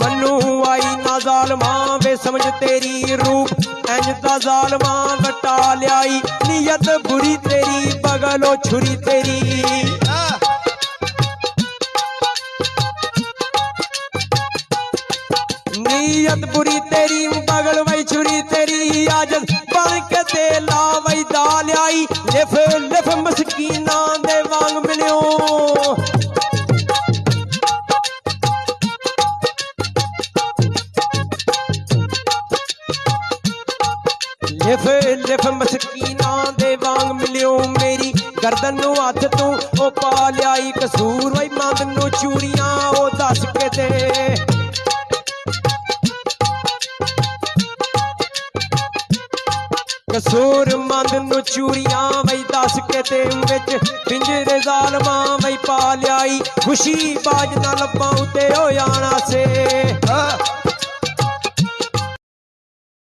मनु आई ना जालमा वे समझ तेरी रूप इंज दा जालमा वटा ल्याई नियत बुरी तेरी बगलो छुरी तेरी नियत बुरी तेरी बगल वही छुरी तेरी आज बन के ते लावई दाल आई लिफ लिफ मस्कीना दे वांग मिलियो लिफ लिफ मस्कीना दे वांग मिलियो मेरी गर्दन नू हथ तू ओ पा ल्याई कसूर वही मंद नू चूड़ियां ओ दस के ते कसूर मंद नू चूड़ियां वही दस के ते विच पिंजरे जालमा वही पा ल्याई खुशी बाज ना लब्बां उते हो जाना से